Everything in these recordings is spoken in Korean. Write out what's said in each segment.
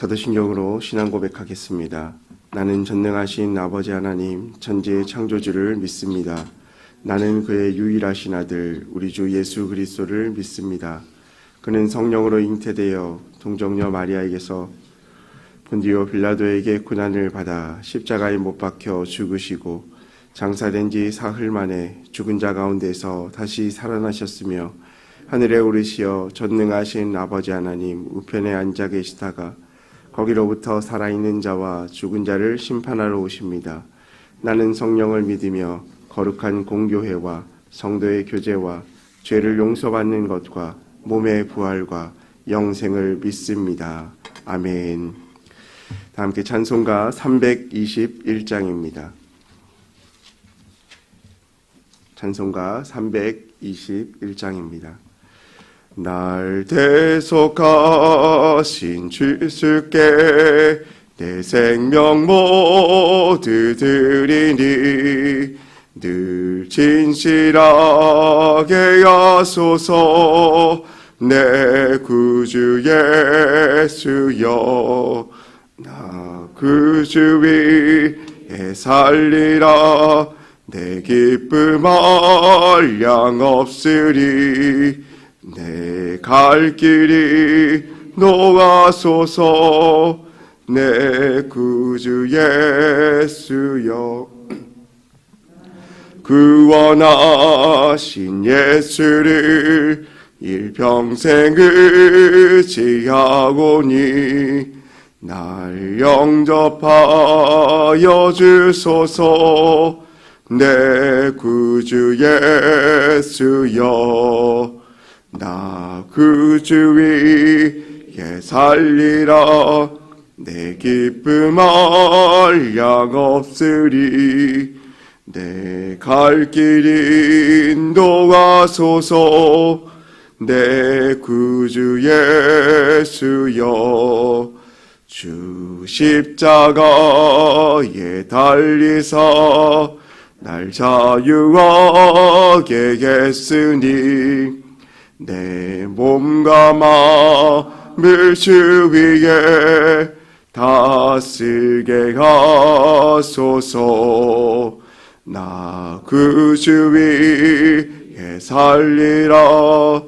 사도신경으로 신앙 고백하겠습니다. 나는 전능하신 아버지 하나님 천지의 창조주를 믿습니다. 나는 그의 유일하신 아들 우리 주 예수 그리스도를 믿습니다. 그는 성령으로 잉태되어 동정녀 마리아에게서 본디오 빌라도에게 고난을 받아 십자가에 못 박혀 죽으시고 장사된 지 사흘 만에 죽은 자 가운데서 다시 살아나셨으며 하늘에 오르시어 전능하신 아버지 하나님 우편에 앉아 계시다가 거기로부터 살아있는 자와 죽은 자를 심판하러 오십니다. 나는 성령을 믿으며 거룩한 공교회와 성도의 교제와 죄를 용서받는 것과 몸의 부활과 영생을 믿습니다. 아멘. 다 함께 찬송가 321장입니다. 찬송가 321장입니다. 날 대속하신 주께 내 생명 모두 드리니 늘 진실하게 하소서 내 구주 예수여 나 그 주 위에 살리라 내 기쁨 한량 없으리 내 갈 길이 놓아소서 내 구주 예수여 구원하신 예수를 일평생 의지하오니 날 영접하여 주소서 내 구주 예수여 나 그 주 위에 살리라 내 기쁨 한량 없으리 내 갈 길이 인도하소서 내 구주 예수여 주 십자가에 달리사 날 자유하게 했으니 내 몸과 마음을 주 위에 다스게 하소서 나 그 주 위에 살리라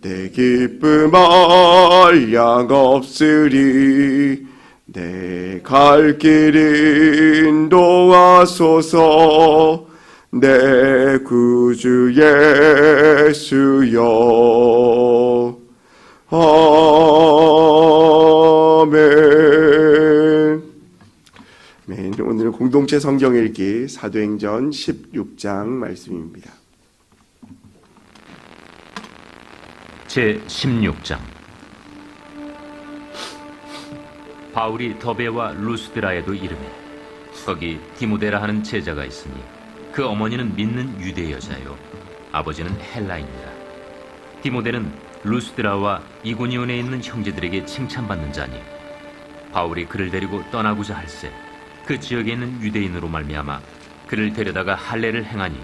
내 기쁨 한량 없으리 내 갈 길이 인도하소서 내 구주 예수여 아멘. 오늘은 공동체 성경 읽기 사도행전 16장 말씀입니다. 제 16장. 바울이 더베와 루스드라에도 이르매 거기 디모데라 하는 제자가 있으니 그 어머니는 믿는 유대 여자요 아버지는 헬라인이라. 디모데는 루스드라와 이고니온에 있는 형제들에게 칭찬받는 자니 바울이 그를 데리고 떠나고자 할세 그 지역에 있는 유대인으로 말미암아 그를 데려다가 할례를 행하니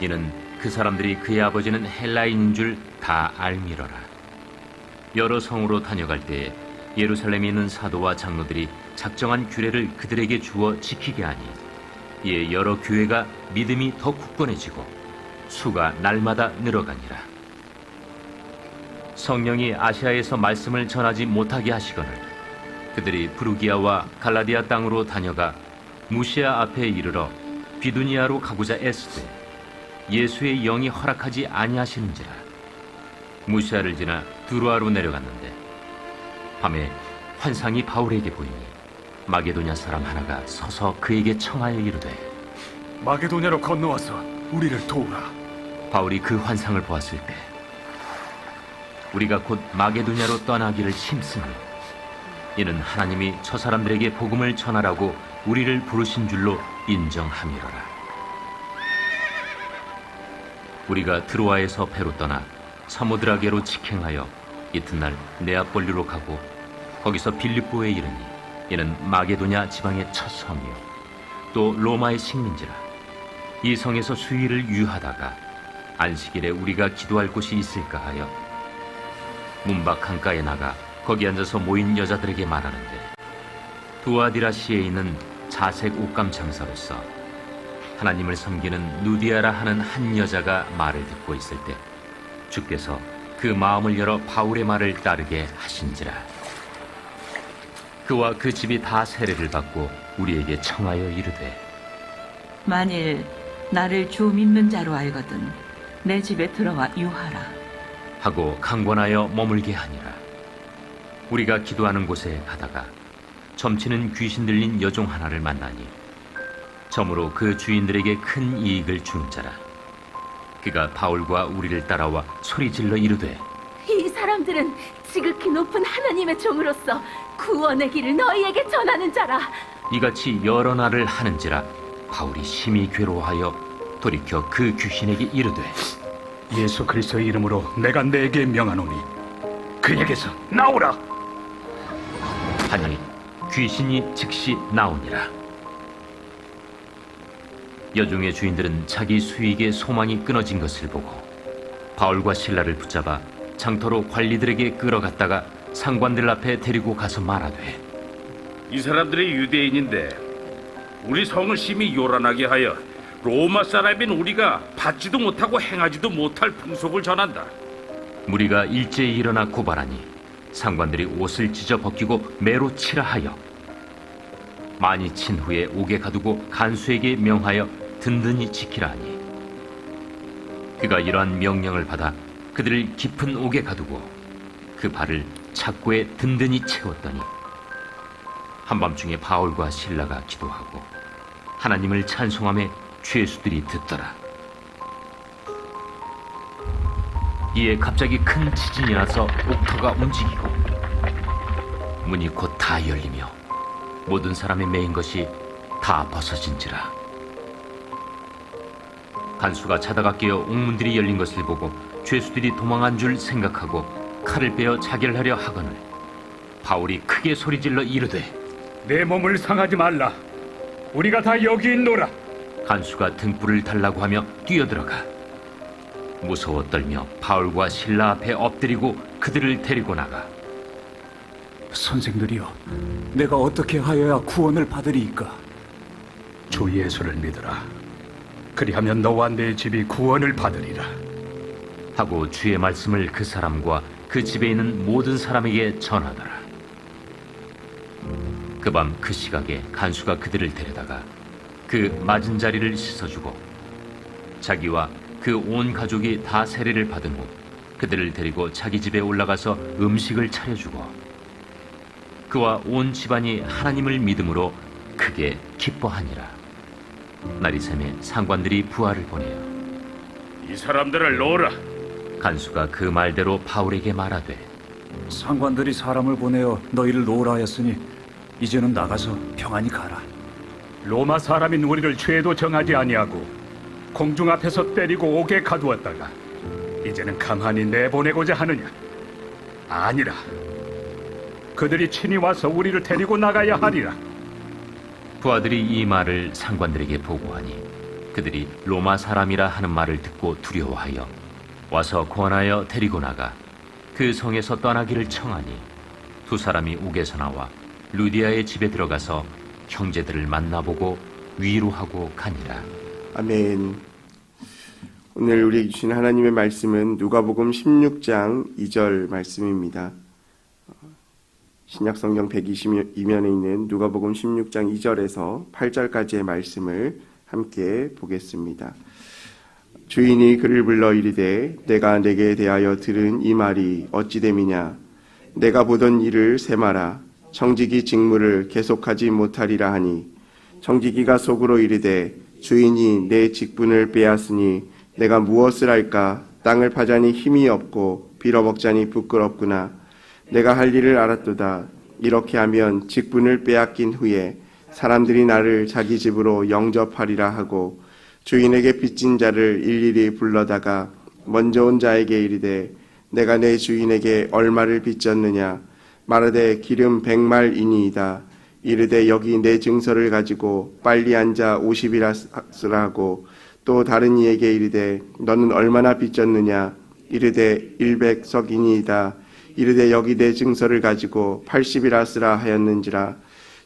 이는 그 사람들이 그의 아버지는 헬라인인 줄 다 알미러라. 여러 성으로 다녀갈 때에 예루살렘에 있는 사도와 장로들이 작정한 규례를 그들에게 주어 지키게 하니 이에 여러 교회가 믿음이 더 굳건해지고 수가 날마다 늘어가니라. 성령이 아시아에서 말씀을 전하지 못하게 하시거늘 그들이 브루기아와 갈라디아 땅으로 다녀가 무시아 앞에 이르러 비두니아로 가고자 애쓰되 예수의 영이 허락하지 아니하시는지라. 무시아를 지나 두루아로 내려갔는데 밤에 환상이 바울에게 보이니 마게도냐 사람 하나가 서서 그에게 청하여 이르되 마게도냐로 건너와서 우리를 도우라. 바울이 그 환상을 보았을 때 우리가 곧 마게도냐로 떠나기를 힘쓰니 이는 하나님이 저 사람들에게 복음을 전하라고 우리를 부르신 줄로 인정함이로라. 우리가 드로아에서 배로 떠나 사모드라게로 직행하여 이튿날 네아폴리로 가고 거기서 빌립보에 이르니 이는 마게도냐 지방의 첫 성이요 또 로마의 식민지라. 이 성에서 수일을 유하다가 안식일에 우리가 기도할 곳이 있을까 하여 문밖 강가에 나가 거기 앉아서 모인 여자들에게 말하는데, 두아디라시에 있는 자색 옷감 장사로서 하나님을 섬기는 누디아라 하는 한 여자가 말을 듣고 있을 때 주께서 그 마음을 열어 바울의 말을 따르게 하신지라. 그와 그 집이 다 세례를 받고 우리에게 청하여 이르되, 만일 나를 주 믿는 자로 알거든 내 집에 들어와 유하라. 하고 강권하여 머물게 하니라. 우리가 기도하는 곳에 가다가 점치는 귀신 들린 여종 하나를 만나니 점으로 그 주인들에게 큰 이익을 주는 자라. 그가 바울과 우리를 따라와 소리질러 이르되, 이 사람들은 지극히 높은 하나님의 종으로서 구원의 길을 너희에게 전하는 자라. 이같이 여러 날을 하는지라 바울이 심히 괴로워하여 돌이켜 그 귀신에게 이르되, 예수 그리스도의 이름으로 내가 내게 명하노니 그에게서 나오라. 하니 귀신이 즉시 나오니라. 여종의 주인들은 자기 수익의 소망이 끊어진 것을 보고 바울과 실라를 붙잡아 장터로 관리들에게 끌어갔다가 상관들 앞에 데리고 가서 말하되, 이 사람들이 유대인인데 우리 성을 심히 요란하게 하여 로마 사람인 우리가 받지도 못하고 행하지도 못할 풍속을 전한다. 무리가 일제히 일어나 고발하니 상관들이 옷을 찢어 벗기고 매로 치라 하여 많이 친 후에 옥에 가두고 간수에게 명하여 든든히 지키라 하니, 그가 이러한 명령을 받아 그들을 깊은 옥에 가두고 그 발을 착고에 든든히 채웠더니 한밤중에 바울과 실라가 기도하고 하나님을 찬송하며 죄수들이 듣더라. 이에 갑자기 큰 지진이 나서 옥터가 움직이고 문이 곧 다 열리며 모든 사람의 매인 것이 다 벗어진지라. 간수가 자다가 깨어 옥문들이 열린 것을 보고 죄수들이 도망한 줄 생각하고 칼을 빼어 자결하려 하거늘 바울이 크게 소리질러 이르되, 내 몸을 상하지 말라. 우리가 다 여기 있노라. 간수가 등불을 달라고 하며 뛰어들어가 무서워 떨며 바울과 실라 앞에 엎드리고 그들을 데리고 나가, 선생들이여, 내가 어떻게 하여야 구원을 받으리이까? 주 예수를 믿으라. 그리하면 너와 내 집이 구원을 받으리라. 하고 주의 말씀을 그 사람과 그 집에 있는 모든 사람에게 전하더라. 그 밤 그 시각에 간수가 그들을 데려다가 그 맞은 자리를 씻어주고 자기와 그 온 가족이 다 세례를 받은 후 그들을 데리고 자기 집에 올라가서 음식을 차려주고 그와 온 집안이 하나님을 믿음으로 크게 기뻐하니라. 날이 새매 상관들이 부하를 보내어 이 사람들을 놓으라. 간수가 그 말대로 바울에게 말하되, 상관들이 사람을 보내어 너희를 놓으라 하였으니 이제는 나가서 평안히 가라. 로마 사람인 우리를 죄도 정하지 아니하고 공중 앞에서 때리고 옥에 가두었다가 이제는 가만히 내보내고자 하느냐? 아니라. 그들이 친히 와서 우리를 데리고 나가야 하리라. 부하들이 이 말을 상관들에게 보고하니 그들이 로마 사람이라 하는 말을 듣고 두려워하여 와서 권하여 데리고 나가 그 성에서 떠나기를 청하니 두 사람이 옥에서 나와 루디아의 집에 들어가서 형제들을 만나보고 위로하고 가니라. 아멘. 오늘 우리에게 주신 하나님의 말씀은 누가복음 16장 2절 말씀입니다. 신약성경 122면에 있는 누가복음 16장 2절에서 8절까지의 말씀을 함께 보겠습니다. 주인이 그를 불러 이르되, 내가 내게 대하여 들은 이 말이 어찌 됨이냐? 내가 보던 일을 세마라. 청지기 직무를 계속하지 못하리라 하니, 청지기가 속으로 이르되, 주인이 내 직분을 빼앗으니 내가 무엇을 할까? 땅을 파자니 힘이 없고 빌어먹자니 부끄럽구나. 내가 할 일을 알았도다. 이렇게 하면 직분을 빼앗긴 후에 사람들이 나를 자기 집으로 영접하리라 하고 주인에게 빚진 자를 일일이 불러다가 먼저 온 자에게 이르되, 내가 내 주인에게 얼마를 빚졌느냐? 말하되 기름 100말이니이다. 이르되 여기 내 증서를 가지고 빨리 앉아 50이라 쓰라 하고 또 다른 이에게 이르되 너는 얼마나 빚졌느냐? 이르되 100석이니이다. 이르되 여기 내 증서를 가지고 80이라 쓰라 하였는지라.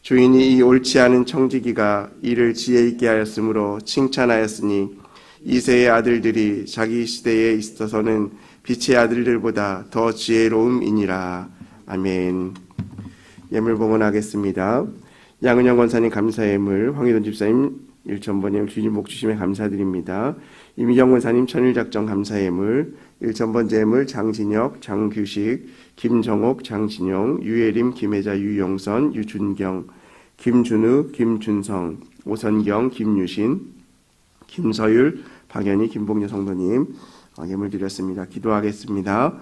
주인이 이 옳지 않은 청지기가 이를 지혜 있게 하였으므로 칭찬하였으니 이새의 아들들이 자기 시대에 있어서는 빛의 아들들보다 더 지혜로움이니라. 아멘. 예물 봉헌하겠습니다. 양은영 권사님 감사 예물, 황희돈 집사님 1,000번 예물 주님 복 주심에 감사드립니다. 이미경 권사님 천일작정 감사 예물, 1,000번 예물 장진혁, 장규식, 김정옥, 장진용, 유예림, 김혜자, 유용선, 유준경, 김준우, 김준성, 오선경, 김유신, 김서율, 박연희, 김봉녀 성도님 예물 드렸습니다. 기도하겠습니다.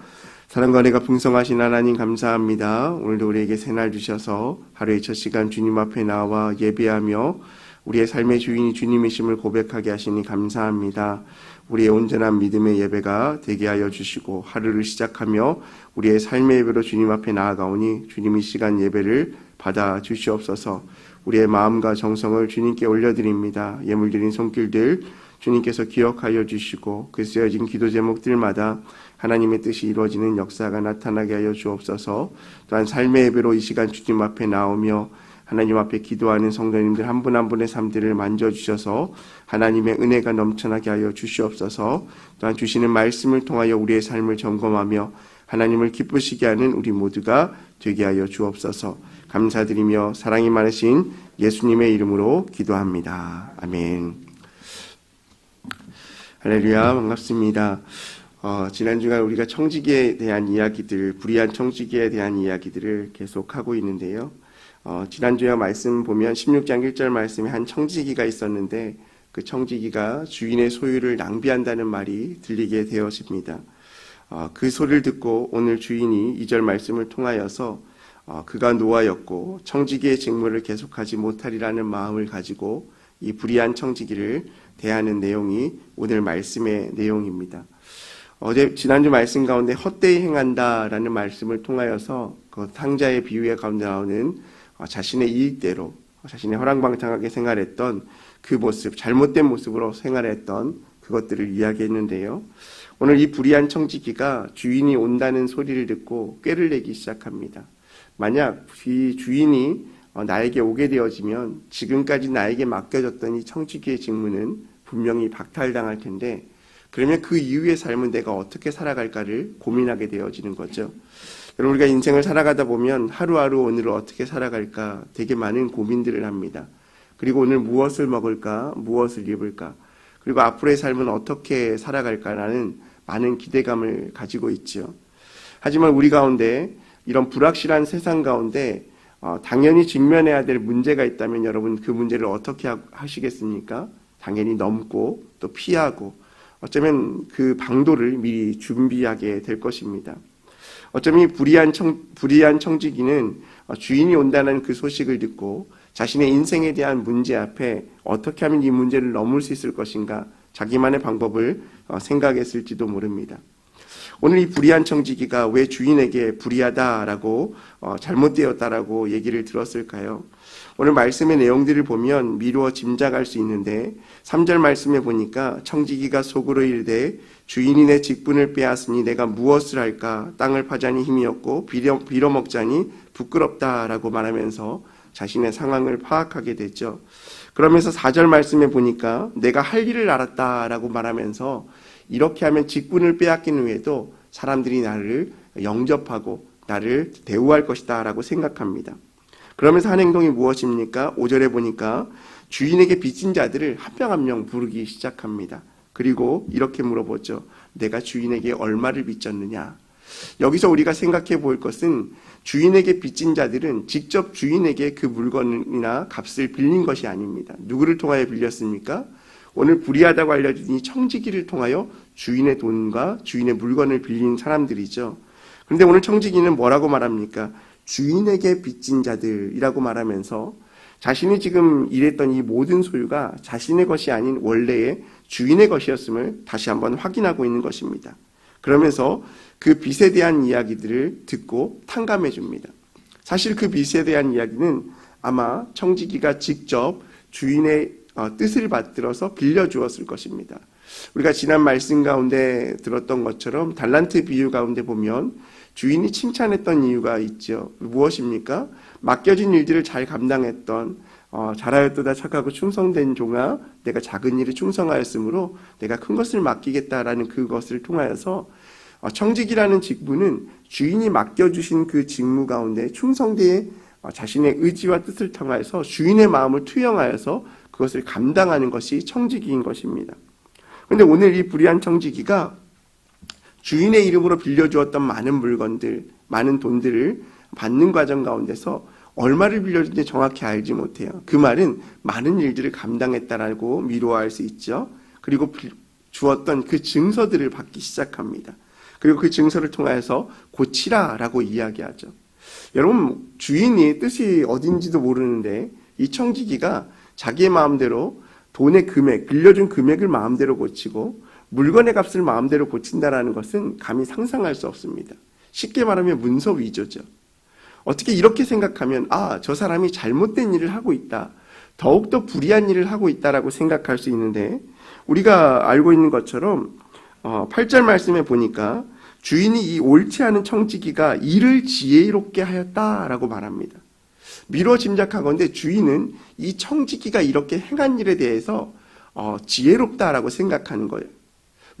사랑과 은혜가 풍성하신 하나님 감사합니다. 오늘도 우리에게 새날 주셔서 하루의 첫 시간 주님 앞에 나와 예배하며 우리의 삶의 주인이 주님이심을 고백하게 하시니 감사합니다. 우리의 온전한 믿음의 예배가 되게 하여 주시고 하루를 시작하며 우리의 삶의 예배로 주님 앞에 나아가오니 주님 이 시간 예배를 받아 주시옵소서. 우리의 마음과 정성을 주님께 올려드립니다. 예물 드린 손길들 주님께서 기억하여 주시고 그 쓰여진 기도 제목들마다 하나님의 뜻이 이루어지는 역사가 나타나게 하여 주옵소서. 또한 삶의 예배로 이 시간 주님 앞에 나오며 하나님 앞에 기도하는 성도님들 한 분 한 분의 삶들을 만져주셔서 하나님의 은혜가 넘쳐나게 하여 주시옵소서. 또한 주시는 말씀을 통하여 우리의 삶을 점검하며 하나님을 기쁘시게 하는 우리 모두가 되게 하여 주옵소서. 감사드리며 사랑이 많으신 예수님의 이름으로 기도합니다. 아멘. 할렐루야, 반갑습니다. 지난 주간 우리가 청지기에 대한 이야기들, 불의한 청지기에 대한 이야기들을 계속하고 있는데요. 지난주에 말씀 보면 16장 1절 말씀에 한 청지기가 있었는데 그 청지기가 주인의 소유를 낭비한다는 말이 들리게 되었습니다. 그 소리를 듣고 오늘 주인이 2절 말씀을 통하여서 그가 노하였고 청지기의 직무를 계속하지 못하리라는 마음을 가지고 이 불의한 청지기를 대하는 내용이 오늘 말씀의 내용입니다. 지난주 말씀 가운데 헛되이 행한다라는 말씀을 통하여서 그 탕자의 비유의 가운데 나오는 자신의 이익대로 자신의 허랑방탕하게 생활했던 그 모습, 잘못된 모습으로 생활했던 그것들을 이야기했는데요. 오늘 이 불의한 청지기가 주인이 온다는 소리를 듣고 꾀를 내기 시작합니다. 만약 이 주인이 나에게 오게 되어지면 지금까지 나에게 맡겨졌던 이 청지기의 직무는 분명히 박탈당할 텐데 그러면 그 이후의 삶은 내가 어떻게 살아갈까를 고민하게 되어지는 거죠. 여러분, 우리가 인생을 살아가다 보면 하루하루 오늘을 어떻게 살아갈까 되게 많은 고민들을 합니다. 그리고 오늘 무엇을 먹을까, 무엇을 입을까, 그리고 앞으로의 삶은 어떻게 살아갈까라는 많은 기대감을 가지고 있죠. 하지만 우리 가운데 이런 불확실한 세상 가운데 당연히 직면해야 될 문제가 있다면 여러분 그 문제를 어떻게 하시겠습니까? 당연히 넘고 또 피하고 어쩌면 그 방도를 미리 준비하게 될 것입니다. 어쩌면 이 불의한 청지기는 주인이 온다는 그 소식을 듣고 자신의 인생에 대한 문제 앞에 어떻게 하면 이 문제를 넘을 수 있을 것인가 자기만의 방법을 생각했을지도 모릅니다. 오늘 이 불의한 청지기가 왜 주인에게 불의하다라고 잘못되었다라고 얘기를 들었을까요? 오늘 말씀의 내용들을 보면 미루어 짐작할 수 있는데 3절 말씀에 보니까 청지기가 속으로 이르되 주인이 내 직분을 빼앗으니 내가 무엇을 할까? 땅을 파자니 힘이 없고 빌어먹자니 부끄럽다라고 말하면서 자신의 상황을 파악하게 됐죠. 그러면서 4절 말씀에 보니까 내가 할 일을 알았다라고 말하면서 이렇게 하면 직분을 빼앗긴 후에도 사람들이 나를 영접하고 나를 대우할 것이다 라고 생각합니다. 그러면서 한 행동이 무엇입니까? 5절에 보니까 주인에게 빚진 자들을 한 명 한 명 부르기 시작합니다. 그리고 이렇게 물어보죠. 내가 주인에게 얼마를 빚졌느냐? 여기서 우리가 생각해 볼 것은 주인에게 빚진 자들은 직접 주인에게 그 물건이나 값을 빌린 것이 아닙니다. 누구를 통하여 빌렸습니까? 오늘 불의하다고 알려진 이 청지기를 통하여 주인의 돈과 주인의 물건을 빌린 사람들이죠. 그런데 오늘 청지기는 뭐라고 말합니까? 주인에게 빚진 자들이라고 말하면서 자신이 지금 일했던 이 모든 소유가 자신의 것이 아닌 원래의 주인의 것이었음을 다시 한번 확인하고 있는 것입니다. 그러면서 그 빚에 대한 이야기들을 듣고 탕감해 줍니다. 사실 그 빚에 대한 이야기는 아마 청지기가 직접 주인의 뜻을 받들어서 빌려주었을 것입니다. 우리가 지난 말씀 가운데 들었던 것처럼 달란트 비유 가운데 보면 주인이 칭찬했던 이유가 있죠. 무엇입니까? 맡겨진 일들을 잘 감당했던 잘하였도다 착하고 충성된 종아, 내가 작은 일에 충성하였으므로 내가 큰 것을 맡기겠다라는 그것을 통하여서 청직이라는 직분은 주인이 맡겨주신 그 직무 가운데 충성되게 자신의 의지와 뜻을 통하여서 주인의 마음을 투영하여서 그것을 감당하는 것이 청지기인 것입니다. 그런데 오늘 이 불의한 청지기가 주인의 이름으로 빌려주었던 많은 물건들, 많은 돈들을 받는 과정 가운데서 얼마를 빌려준지 정확히 알지 못해요. 그 말은 많은 일들을 감당했다라고 미루어할 수 있죠. 그리고 주었던 그 증서들을 받기 시작합니다. 그리고 그 증서를 통해서 고치라라고 이야기하죠. 여러분, 주인이 뜻이 어딘지도 모르는데 이 청지기가 자기의 마음대로 돈의 금액, 빌려준 금액을 마음대로 고치고 물건의 값을 마음대로 고친다라는 것은 감히 상상할 수 없습니다. 쉽게 말하면 문서 위조죠. 어떻게 이렇게 생각하면 저 사람이 잘못된 일을 하고 있다, 더욱더 불의한 일을 하고 있다라고 생각할 수 있는데, 우리가 알고 있는 것처럼 8절 말씀에 보니까 주인이 이 옳지 않은 청지기가 일을 지혜롭게 하였다라고 말합니다. 미루어 짐작하건대 주인은 이 청지기가 이렇게 행한 일에 대해서 지혜롭다라고 생각하는 거예요.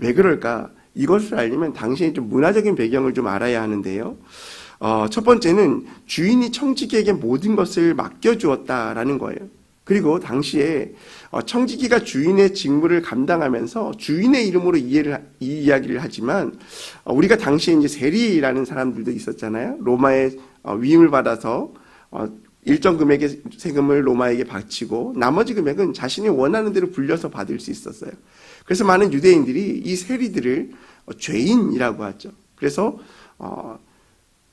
왜 그럴까? 이것을 알려면 당신이 좀 문화적인 배경을 좀 알아야 하는데요. 첫 번째는 주인이 청지기에게 모든 것을 맡겨주었다라는 거예요. 그리고 당시에 청지기가 주인의 직무를 감당하면서 주인의 이름으로 이 이야기를 하지만, 우리가 당시에 이제 세리라는 사람들도 있었잖아요. 로마의 위임을 받아서 일정 금액의 세금을 로마에게 바치고 나머지 금액은 자신이 원하는 대로 불려서 받을 수 있었어요. 그래서 많은 유대인들이 이 세리들을 죄인이라고 하죠. 그래서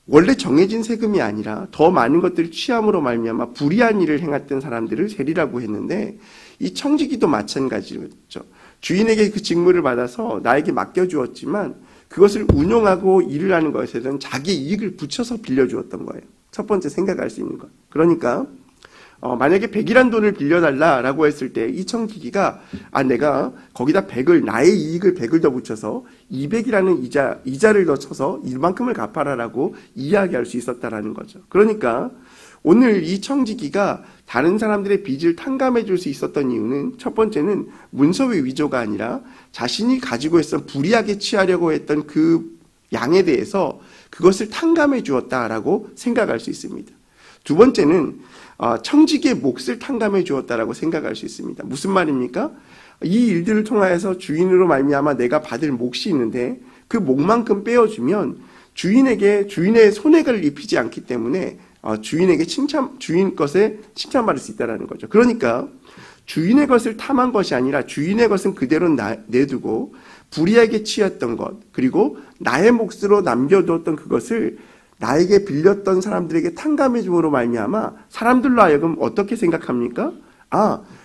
원래 정해진 세금이 아니라 더 많은 것들을 취함으로 말미암아 불의한 일을 행했던 사람들을 세리라고 했는데, 이 청지기도 마찬가지였죠. 주인에게 그 직무를 받아서 나에게 맡겨주었지만 그것을 운용하고 일을 하는 것에 대한 자기 이익을 붙여서 빌려주었던 거예요. 첫 번째 생각할 수 있는 것. 그러니까 만약에 100이란 돈을 빌려달라라고 했을 때 이 청지기가 내가 거기다 100을, 나의 이익을 100을 더 붙여서 200이라는 이자를 더 쳐서 이만큼을 갚아라라고 이야기할 수 있었다라는 거죠. 그러니까 오늘 이 청지기가 다른 사람들의 빚을 탕감해 줄 수 있었던 이유는, 첫 번째는 문서의 위조가 아니라 자신이 가지고 있었던 불이하게 취하려고 했던 그 양에 대해서 그것을 탕감해 주었다라고 생각할 수 있습니다. 두 번째는 청지기의 몫을 탕감해 주었다라고 생각할 수 있습니다. 무슨 말입니까? 이 일들을 통하여서 주인으로 말미암아 내가 받을 몫이 있는데 그 몫만큼 빼어주면 주인의 손해를 입히지 않기 때문에 주인에게 주인 것에 칭찬받을 수 있다는 거죠. 그러니까 주인의 것을 탐한 것이 아니라 주인의 것은 그대로 내두고 불의하게 취했던 것, 그리고 나의 몫으로 남겨두었던 그것을 나에게 빌렸던 사람들에게 탕감해 줌으로 말미암아 사람들로 하여금 어떻게 생각합니까?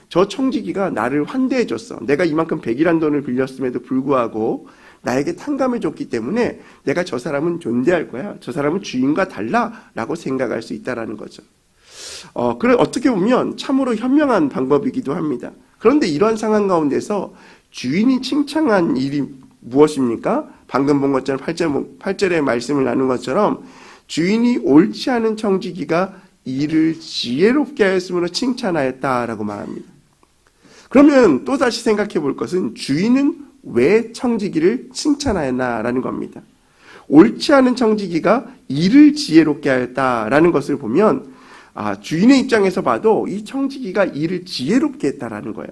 저 청지기가 나를 환대해 줬어. 내가 이만큼 100이란 돈을 빌렸음에도 불구하고 나에게 탕감해 줬기 때문에 내가 저 사람은 존대할 거야. 저 사람은 주인과 달라라고 생각할 수 있다라는 거죠. 그래 어떻게 보면 참으로 현명한 방법이기도 합니다. 그런데 이러한 상황 가운데서 주인이 칭찬한 일이 무엇입니까? 방금 본 것처럼 8절의 말씀을 나눈 것처럼 주인이 옳지 않은 청지기가 일을 지혜롭게 하였으므로 칭찬하였다라고 말합니다. 그러면 또다시 생각해 볼 것은 주인은 왜 청지기를 칭찬하였나라는 겁니다. 옳지 않은 청지기가 일을 지혜롭게 하였다라는 것을 보면 주인의 입장에서 봐도 이 청지기가 일을 지혜롭게 했다라는 거예요.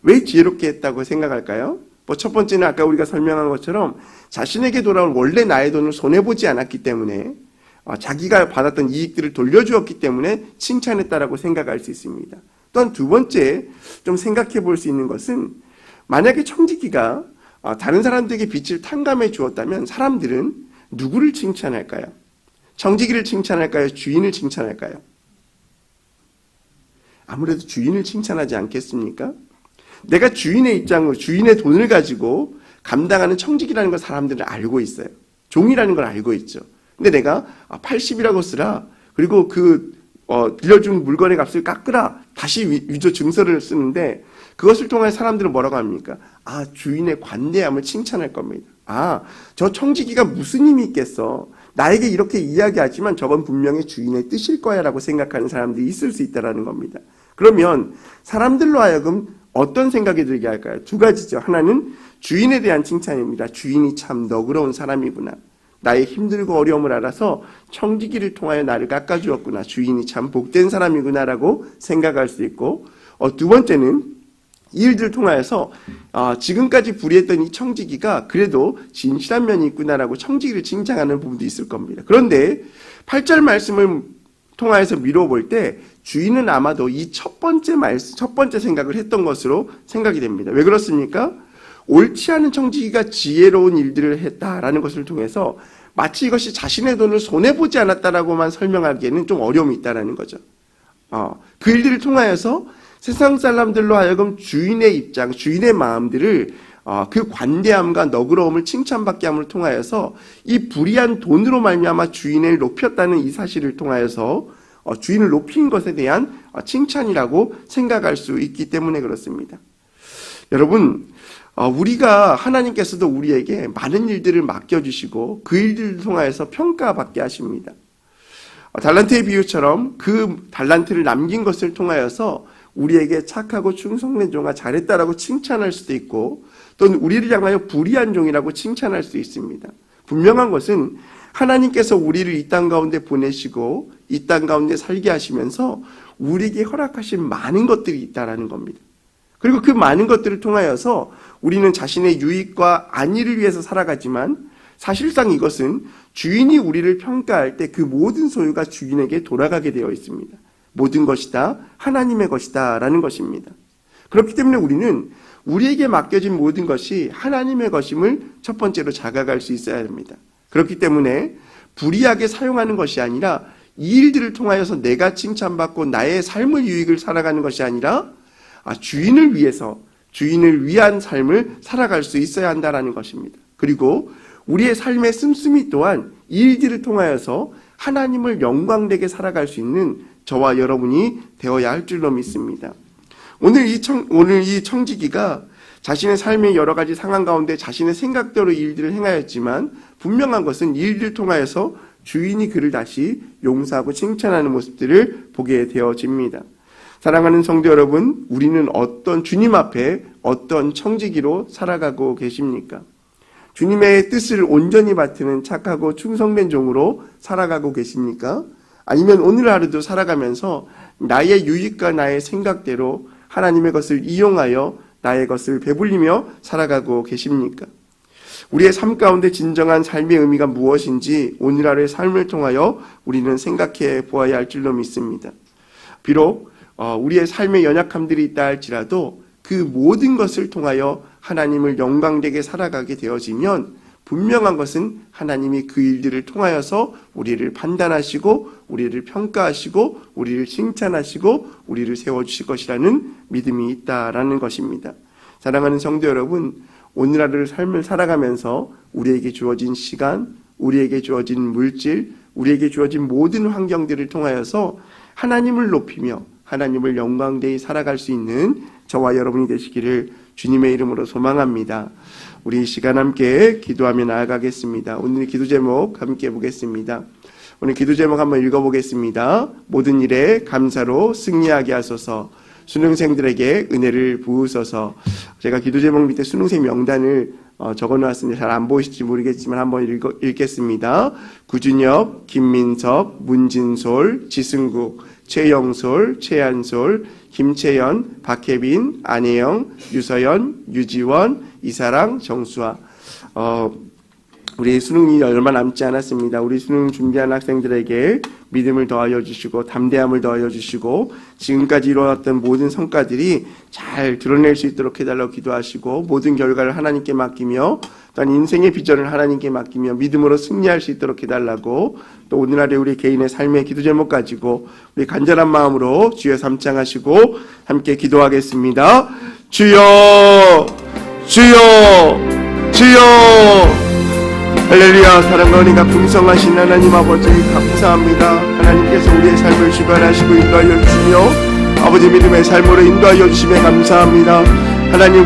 왜 지혜롭게 했다고 생각할까요? 첫 번째는 아까 우리가 설명한 것처럼 자신에게 돌아온 원래 나의 돈을 손해보지 않았기 때문에 자기가 받았던 이익들을 돌려주었기 때문에 칭찬했다라고 생각할 수 있습니다. 또한 두 번째 좀 생각해 볼 수 있는 것은, 만약에 청지기가 다른 사람들에게 빚을 탕감해 주었다면 사람들은 누구를 칭찬할까요? 청지기를 칭찬할까요? 주인을 칭찬할까요? 아무래도 주인을 칭찬하지 않겠습니까? 내가 주인의 입장으로 주인의 돈을 가지고 감당하는 청지기라는 걸 사람들은 알고 있어요. 종이라는 걸 알고 있죠. 근데 내가 80이라고 쓰라, 그리고 빌려준 물건의 값을 깎으라, 다시 위조 증서를 쓰는데 그것을 통해 사람들은 뭐라고 합니까? 주인의 관대함을 칭찬할 겁니다. 저 청지기가 무슨 힘이 있겠어. 나에게 이렇게 이야기하지만 저건 분명히 주인의 뜻일 거야 라고 생각하는 사람들이 있을 수 있다는 겁니다. 그러면 사람들로 하여금 어떤 생각이 들게 할까요? 두 가지죠. 하나는 주인에 대한 칭찬입니다. 주인이 참 너그러운 사람이구나. 나의 힘들고 어려움을 알아서 청지기를 통하여 나를 깎아주었구나. 주인이 참 복된 사람이구나 라고 생각할 수 있고, 두 번째는 이 일들을 통하여서 지금까지 불의했던 이 청지기가 그래도 진실한 면이 있구나라고 청지기를 칭찬하는 부분도 있을 겁니다. 그런데 8절 말씀을 통하여서 미뤄볼 때 주인은 아마도 이 첫 번째 생각을 했던 것으로 생각이 됩니다. 왜 그렇습니까? 옳지 않은 청지기가 지혜로운 일들을 했다라는 것을 통해서 마치 이것이 자신의 돈을 손해보지 않았다라고만 설명하기에는 좀 어려움이 있다라는 거죠. 그 일들을 통하여서 세상 사람들로 하여금 주인의 입장, 주인의 마음들을 그 관대함과 너그러움을 칭찬받게 함을 통하여서 이 불의한 돈으로 말미암아 주인을 높였다는 이 사실을 통하여서 주인을 높인 것에 대한 칭찬이라고 생각할 수 있기 때문에 그렇습니다. 여러분, 우리가 하나님께서도 우리에게 많은 일들을 맡겨주시고 그 일들을 통하여서 평가받게 하십니다. 달란트의 비유처럼 그 달란트를 남긴 것을 통하여서 우리에게 착하고 충성된 종아 잘했다라고 칭찬할 수도 있고, 또는 우리를 향하여 불의한 종이라고 칭찬할 수 있습니다. 분명한 것은 하나님께서 우리를 이 땅 가운데 보내시고 이 땅 가운데 살게 하시면서 우리에게 허락하신 많은 것들이 있다라는 겁니다. 그리고 그 많은 것들을 통하여서 우리는 자신의 유익과 안위를 위해서 살아가지만 사실상 이것은 주인이 우리를 평가할 때 그 모든 소유가 주인에게 돌아가게 되어 있습니다. 모든 것이 다 하나님의 것이다 라는 것입니다. 그렇기 때문에 우리는 우리에게 맡겨진 모든 것이 하나님의 것임을 첫 번째로 자각할 수 있어야 합니다. 그렇기 때문에 불의하게 사용하는 것이 아니라 이 일들을 통하여서 내가 칭찬받고 나의 삶의 유익을 살아가는 것이 아니라 주인을 위해서, 주인을 위한 삶을 살아갈 수 있어야 한다는 것입니다. 그리고 우리의 삶의 씀씀이 또한 이 일들을 통하여서 하나님을 영광되게 살아갈 수 있는 저와 여러분이 되어야 할 줄로 믿습니다. 오늘 이 청지기가 자신의 삶의 여러 가지 상황 가운데 자신의 생각대로 이 일들을 행하였지만 분명한 것은 이 일들을 통하여서 주인이 그를 다시 용서하고 칭찬하는 모습들을 보게 되어집니다. 사랑하는 성도 여러분, 우리는 주님 앞에 어떤 청지기로 살아가고 계십니까? 주님의 뜻을 온전히 받드는 착하고 충성된 종으로 살아가고 계십니까? 아니면 오늘 하루도 살아가면서 나의 유익과 나의 생각대로 하나님의 것을 이용하여 나의 것을 배불리며 살아가고 계십니까? 우리의 삶 가운데 진정한 삶의 의미가 무엇인지 오늘 하루의 삶을 통하여 우리는 생각해 보아야 할 줄로 믿습니다. 비록 우리의 삶의 연약함들이 있다 할지라도 그 모든 것을 통하여 하나님을 영광되게 살아가게 되어지면 분명한 것은 하나님이 그 일들을 통하여서 우리를 판단하시고 우리를 평가하시고 우리를 칭찬하시고 우리를 세워주실 것이라는 믿음이 있다라는 것입니다. 사랑하는 성도 여러분, 오늘 하루를 삶을 살아가면서 우리에게 주어진 시간, 우리에게 주어진 물질, 우리에게 주어진 모든 환경들을 통하여서 하나님을 높이며 하나님을 영광되이 살아갈 수 있는 저와 여러분이 되시기를 주님의 이름으로 소망합니다. 우리 이 시간 함께 기도하며 나아가겠습니다. 오늘 기도 제목 함께 보겠습니다. 오늘 기도 제목 한번 읽어보겠습니다. 모든 일에 감사로 승리하게 하소서. 수능생들에게 은혜를 부으소서. 제가 기도 제목 밑에 수능생 명단을 적어놓았습니다. 잘 안 보이실지 모르겠지만 한번 읽겠습니다. 구준엽, 김민섭, 문진솔, 지승국, 최영솔, 최한솔, 김채연, 박혜빈, 안혜영, 유서연, 유지원, 이사랑, 정수아. 우리 수능이 얼마 남지 않았습니다. 우리 수능 준비한 학생들에게 믿음을 더하여 주시고 담대함을 더하여 주시고 지금까지 이루어왔던 모든 성과들이 잘 드러낼 수 있도록 해달라고 기도하시고 모든 결과를 하나님께 맡기며 또한 인생의 비전을 하나님께 맡기며 믿음으로 승리할 수 있도록 해달라고 또 오늘 하루에 우리 개인의 삶의 기도 제목 가지고 우리 간절한 마음으로 주여 삼창하시고 함께 기도하겠습니다. 주여 주여 주여 할렐루야. 사랑과 은혜가 풍성하신 하나님 아버지 감사합니다. 하나님께서 우리의 삶을 주관하시고 인도하여 주시며 아버지 믿음의 삶으로 인도하여 주심에 감사합니다. 하나님